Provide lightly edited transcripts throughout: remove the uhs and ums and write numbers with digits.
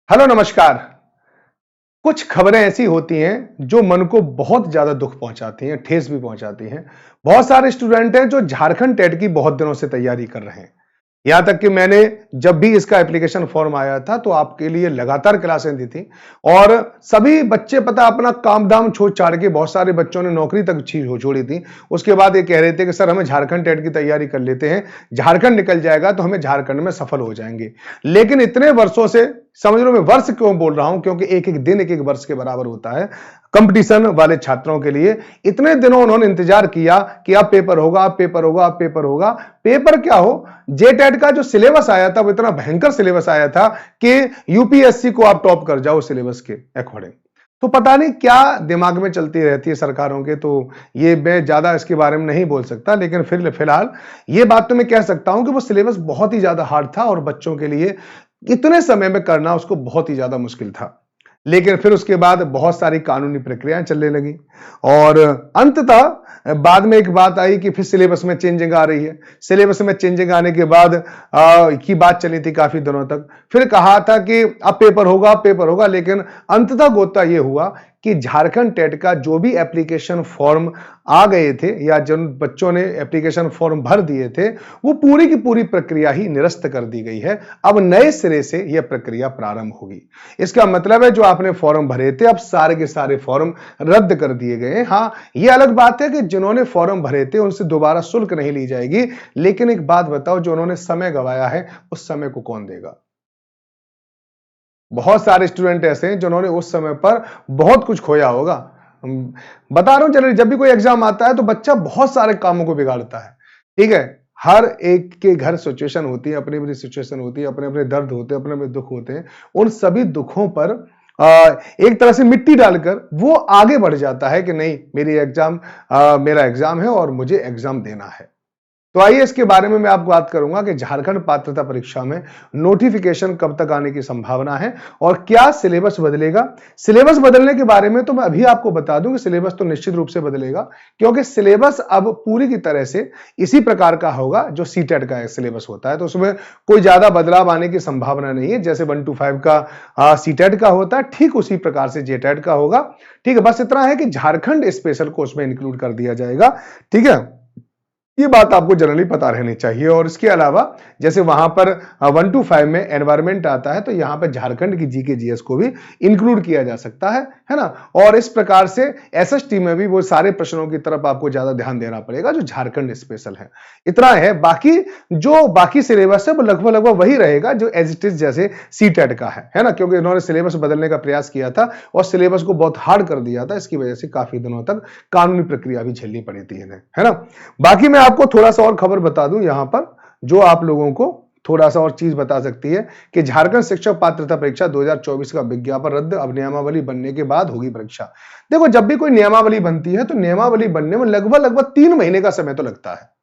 Hello नमस्कार। कुछ खबरें ऐसी होती हैं जो मन को बहुत ज्यादा दुख पहुंचाती हैं, ठेस भी पहुंचाती हैं। बहुत सारे स्टूडेंट हैं जो झारखंड टेट की बहुत दिनों से तैयारी कर रहे हैं। यहां तक कि मैंने जब भी इसका एप्लीकेशन फॉर्म आया था तो आपके लिए लगातार क्लासें दी थी और सभी बच्चे पता अपना काम दाम छोड़ छाड़ के बहुत सारे बच्चों ने नौकरी तक छोड़ी थी। उसके बाद ये कह रहे थे कि सर हमें झारखंड टेट की तैयारी कर लेते हैं, झारखंड निकल जाएगा तो हमें झारखंड में सफल हो जाएंगे। लेकिन इतने वर्षों से, समझ लो मैं वर्ष क्यों बोल रहा हूं, क्योंकि एक एक दिन एक एक वर्ष के बराबर होता है कंपटीशन वाले छात्रों के लिए। इतने दिनों उन्होंने इंतजार किया कि अब पेपर होगा, अब पेपर होगा, अब पेपर होगा। पेपर क्या हो, जेटेट का जो सिलेबस आया था वो इतना भयंकर सिलेबस आया था कि यूपीएससी को आप टॉप कर जाओ सिलेबस के अकॉर्डिंग। तो पता नहीं क्या दिमाग में चलती रहती है सरकारों के, तो ये मैं ज्यादा इसके बारे में नहीं बोल सकता, लेकिन फिर फिलहाल ये बात तो मैं कह सकता हूं कि वो सिलेबस बहुत ही ज्यादा हार्ड था और बच्चों के लिए इतने समय में करना उसको बहुत ही ज्यादा मुश्किल था। लेकिन फिर उसके बाद बहुत सारी कानूनी प्रक्रियाएं चलने लगी और अंततः बाद में एक बात आई कि फिर सिलेबस में चेंजिंग आ रही है। सिलेबस में चेंजिंग आने के बाद की बात चली थी काफी दिनों तक। फिर कहा था कि अब पेपर होगा, अब पेपर होगा, लेकिन अंततः गोता यह हुआ कि झारखंड टेट का जो भी एप्लीकेशन फॉर्म आ गए थे या जिन बच्चों ने एप्लीकेशन फॉर्म भर दिए थे वो पूरी की पूरी प्रक्रिया ही निरस्त कर दी गई है। अब नए सिरे से यह प्रक्रिया प्रारंभ होगी। इसका मतलब है जो आपने फॉर्म भरे थे अब सारे के सारे फॉर्म रद्द कर दिए गए। हाँ, यह अलग बात है कि जिन्होंने फॉर्म भरे थे उनसे दोबारा शुल्क नहीं ली जाएगी, लेकिन एक बात बताओ, जो उन्होंने समय गंवाया है उस समय को कौन देगा? बहुत सारे स्टूडेंट ऐसे हैं जिन्होंने उस समय पर बहुत कुछ खोया होगा। बता रहा हूं, चलिए, जब भी कोई एग्जाम आता है तो बच्चा बहुत सारे कामों को बिगाड़ता है। ठीक है, हर एक के घर सिचुएशन होती है, अपनी अपनी सिचुएशन होती है, अपने अपने दर्द होते हैं, अपने अपने दुख होते हैं। उन सभी दुखों पर आ, एक तरह से मिट्टी डालकर वो आगे बढ़ जाता है कि नहीं, मेरा एग्जाम है और मुझे एग्जाम देना है। तो आइए इसके बारे में मैं आपको बात करूंगा कि झारखंड पात्रता परीक्षा में नोटिफिकेशन कब तक आने की संभावना है और क्या सिलेबस बदलेगा। सिलेबस बदलने के बारे में तो मैं अभी आपको बता दूं कि सिलेबस तो निश्चित रूप से बदलेगा, क्योंकि सिलेबस अब पूरी की तरह से इसी प्रकार का होगा जो सीटेट का सिलेबस होता है। तो उसमें कोई ज्यादा बदलाव आने की संभावना नहीं है। जैसे 1 to 5 का सीटेट का होता है, ठीक उसी प्रकार से जेटेट का होगा। ठीक है, बस इतना है कि झारखंड स्पेशल को उसमें इंक्लूड कर दिया जाएगा। ठीक है, ये बात आपको जनरली पता रहनी चाहिए। और इसके अलावा जैसे वहां पर 1 to 5 में एनवायरमेंट आता है, तो यहां पर झारखंड की जीके जीएस को भी इंक्लूड किया जा सकता है ना। और इस प्रकार से एसएसटी में भी वो सारे प्रश्नों की तरफ आपको ज्यादा ध्यान देना पड़ेगा जो झारखंड स्पेशल है। इतना है, बाकी सिलेबस है वो लगभग लगभग वही रहेगा जो एज इट इज जैसे सीटेट का है ना, क्योंकि इन्होंने सिलेबस बदलने का प्रयास किया था और सिलेबस को बहुत हार्ड कर दिया था। इसकी वजह से काफी दिनों तक कानूनी प्रक्रिया भी झेलनी पड़ी थी इन्हें, है ना। बाकी मैं आपको थोड़ा सा और खबर बता दूं यहां पर, जो आप लोगों को थोड़ा सा और चीज बता सकती है कि झारखंड शिक्षक पात्रता परीक्षा 2024 का विज्ञापन रद्द, अब नियमावली बनने के बाद होगी परीक्षा। देखो, जब भी कोई नियमावली बनती है तो नियमावली बनने में लगभग लगभग 3 महीने का समय तो लगता है।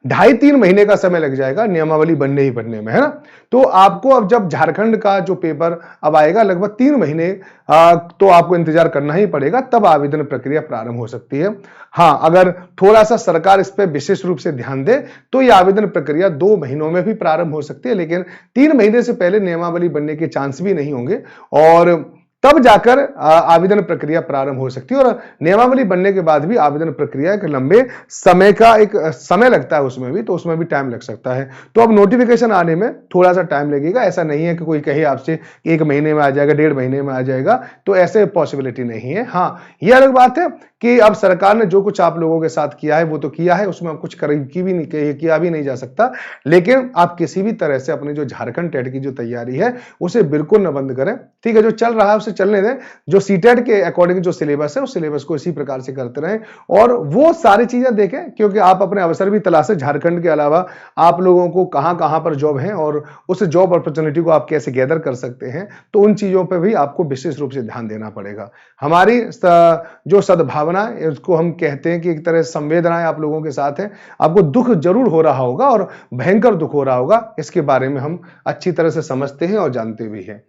2.5-3 महीने का समय लग जाएगा नियमावली बनने में, है ना। तो आपको अब जब झारखंड का जो पेपर अब आएगा लगभग 3 महीने तो आपको इंतजार करना ही पड़ेगा, तब आवेदन प्रक्रिया प्रारंभ हो सकती है। हाँ, अगर थोड़ा सा सरकार इस पर विशेष रूप से ध्यान दे तो यह आवेदन प्रक्रिया 2 महीनों में भी प्रारंभ हो सकती है, लेकिन 3 महीने से पहले नियमावली बनने के चांस भी नहीं होंगे और तब जाकर आवेदन प्रक्रिया प्रारंभ हो सकती है। और नियमावली बनने के बाद भी आवेदन प्रक्रिया एक लंबे समय का एक समय लगता है उसमें भी, तो उसमें भी टाइम लग सकता है। तो अब नोटिफिकेशन आने में थोड़ा सा टाइम लगेगा। ऐसा नहीं है कि कोई कहे आपसे कि 1 महीने में आ जाएगा, 1.5 महीने में आ जाएगा, तो ऐसे पॉसिबिलिटी नहीं है। हाँ, यह अलग बात है कि अब सरकार ने जो कुछ आप लोगों के साथ किया है वो तो किया है, उसमें कुछ किया भी नहीं जा सकता। लेकिन आप किसी भी तरह से अपनी जो झारखंड टेट की जो तैयारी है उसे बिल्कुल न बंद करें। ठीक है, जो चल रहा है उसे चलने दें। जो सीटेट के अकॉर्डिंग जो सिलेबस है उस सिलेबस को इसी प्रकार से करते रहें और वो सारी चीजें देखें, क्योंकि आप अपने अवसर भी तलाशें। झारखंड के अलावा आप लोगों को कहां कहां पर जॉब है और उस जॉब अपॉर्चुनिटी को आप कैसे गैदर कर सकते हैं, तो उन चीजों पर भी आपको विशेष रूप से ध्यान देना पड़ेगा। हमारी जो सद्भावना है उसको हम कहते हैं कि एक तरह संवेदनाएं आप लोगों के साथ है। आपको दुख जरूर हो रहा होगा और भयंकर दुख हो रहा होगा, इसके बारे में हम अच्छी तरह से समझते हैं और जानते भी हैं।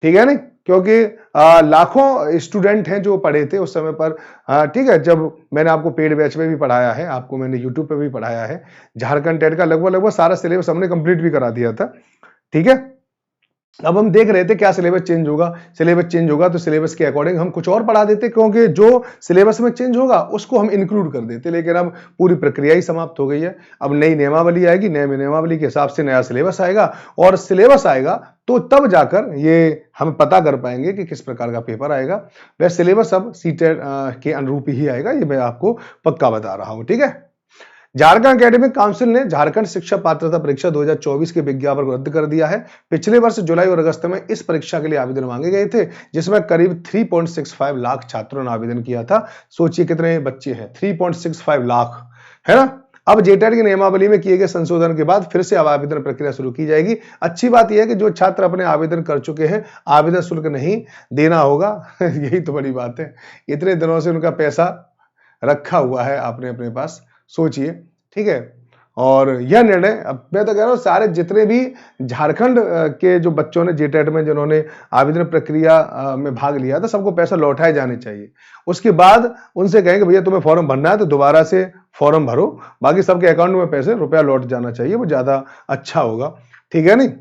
ठीक है नहीं, क्योंकि लाखों स्टूडेंट हैं जो पढ़े थे उस समय पर। ठीक है, जब मैंने आपको पेड बैच में भी पढ़ाया है, आपको मैंने यूट्यूब पे भी पढ़ाया है, झारखंड टेट का लगभग लगभग सारा सिलेबस हमने कंप्लीट भी करा दिया था। ठीक है, अब हम देख रहे थे क्या सिलेबस चेंज होगा। सिलेबस चेंज होगा तो सिलेबस के अकॉर्डिंग हम कुछ और पढ़ा देते, क्योंकि जो सिलेबस में चेंज होगा उसको हम इंक्लूड कर देते। लेकिन अब पूरी प्रक्रिया ही समाप्त हो गई है। अब नई नियमावली आएगी, नए नियमावली के हिसाब से नया सिलेबस आएगा, और सिलेबस आएगा तो तब जाकर ये हम पता कर पाएंगे कि किस प्रकार का पेपर आएगा। वह सिलेबस अब सीटेट के अनुरूप ही आएगा, ये मैं आपको पक्का बता रहा हूं। ठीक है। झारखंड एकेडमिक काउंसिल ने झारखंड शिक्षक पात्रता परीक्षा 2024 के विज्ञापन को रद्द कर दिया है। पिछले वर्ष जुलाई और अगस्त में इस परीक्षा के लिए आवेदन मांगे गए थे, जिसमें करीब 3.65 लाख छात्रों ने आवेदन किया था। सोचिए कितने बच्चे हैं, 3.65 लाख, है ना। अब जेटेट की नियमावली में किए गए संशोधन के बाद फिर से अब आवेदन प्रक्रिया शुरू की जाएगी। अच्छी बात यह है कि जो छात्र अपने आवेदन कर चुके हैं, आवेदन शुल्क नहीं देना होगा। यही तो बड़ी बात है, इतने दिनों से उनका पैसा रखा हुआ है आपने अपने पास, सोचिए। ठीक है। और यह निर्णय, अब मैं तो कह रहा हूं सारे जितने भी झारखंड के जो बच्चों ने जेटेट में जिन्होंने आवेदन प्रक्रिया में भाग लिया था, सबको पैसा लौटाए जाने चाहिए। उसके बाद उनसे कहेंगे भैया तुम्हें फॉर्म भरना है तो दोबारा से फॉर्म भरो, बाकी सबके अकाउंट में पैसे रुपया लौट जाना चाहिए, वो ज्यादा अच्छा होगा। ठीक है नहीं।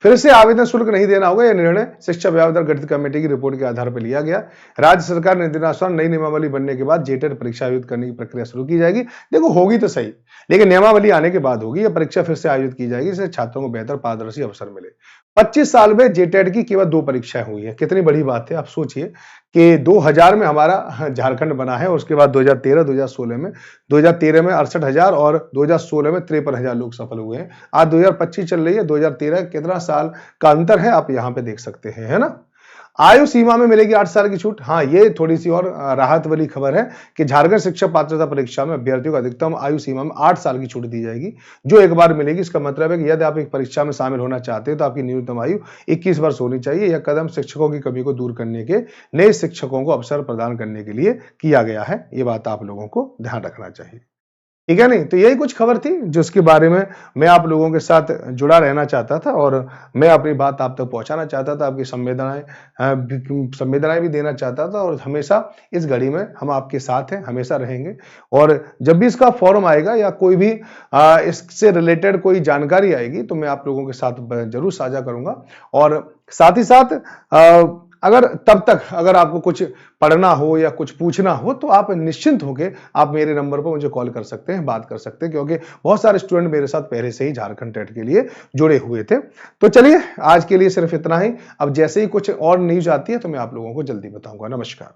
फिर से आवेदन शुल्क नहीं देना होगा। यह निर्णय शिक्षा व्यवस्था गठित कमेटी की रिपोर्ट के आधार पर लिया गया। राज्य सरकार ने निर्देशानुसार नई नियमावली बनने के बाद जेटेट परीक्षा आयोजित करने की प्रक्रिया शुरू की जाएगी। देखो होगी तो सही, लेकिन नियमावली आने के बाद होगी। यह परीक्षा फिर से आयोजित की जाएगी, जिससे छात्रों को बेहतर पारदर्शी अवसर मिले। 25 साल में जेटेट की केवल 2 परीक्षाएं हुई है, कितनी बड़ी बात है। आप सोचिए कि 2000 में हमारा झारखंड बना है, उसके बाद 2013 2016 में 2013 में 68,000 और 2016 में 53,000 लोग सफल हुए हैं। आज 2025 चल रही है, 2013 कितना साल का अंतर है आप यहां पे देख सकते हैं, है ना। आयु सीमा में मिलेगी 8 साल की छूट। हाँ, ये थोड़ी सी और राहत वाली खबर है कि झारखंड शिक्षक पात्रता परीक्षा में अभ्यर्थियों को अधिकतम आयु सीमा में 8 साल की छूट दी जाएगी, जो एक बार मिलेगी। इसका मतलब है कि यदि आप एक परीक्षा में शामिल होना चाहते हैं तो आपकी न्यूनतम आयु 21 वर्ष होनी चाहिए। यह कदम शिक्षकों की कमी को दूर करने के, नए शिक्षकों को अवसर प्रदान करने के लिए किया गया है। ये बात आप लोगों को ध्यान रखना चाहिए। ठीक है नहीं। तो यही कुछ खबर थी जिसके बारे में मैं आप लोगों के साथ जुड़ा रहना चाहता था, और मैं अपनी बात आप तक पहुंचाना चाहता था, आपकी संवेदनाएं भी देना चाहता था। और हमेशा इस घड़ी में हम आपके साथ हैं, हमेशा रहेंगे। और जब भी इसका फॉर्म आएगा या कोई भी इससे रिलेटेड कोई जानकारी आएगी तो मैं आप लोगों के साथ जरूर साझा करूंगा। और साथ ही साथ अगर तब तक अगर आपको कुछ पढ़ना हो या कुछ पूछना हो तो आप निश्चिंत होके आप मेरे नंबर पर मुझे कॉल कर सकते हैं, बात कर सकते हैं, क्योंकि बहुत सारे स्टूडेंट मेरे साथ पहले से ही झारखंड टेट के लिए जुड़े हुए थे। तो चलिए आज के लिए सिर्फ इतना ही। अब जैसे ही कुछ और न्यूज आती है तो मैं आप लोगों को जल्दी बताऊंगा। नमस्कार।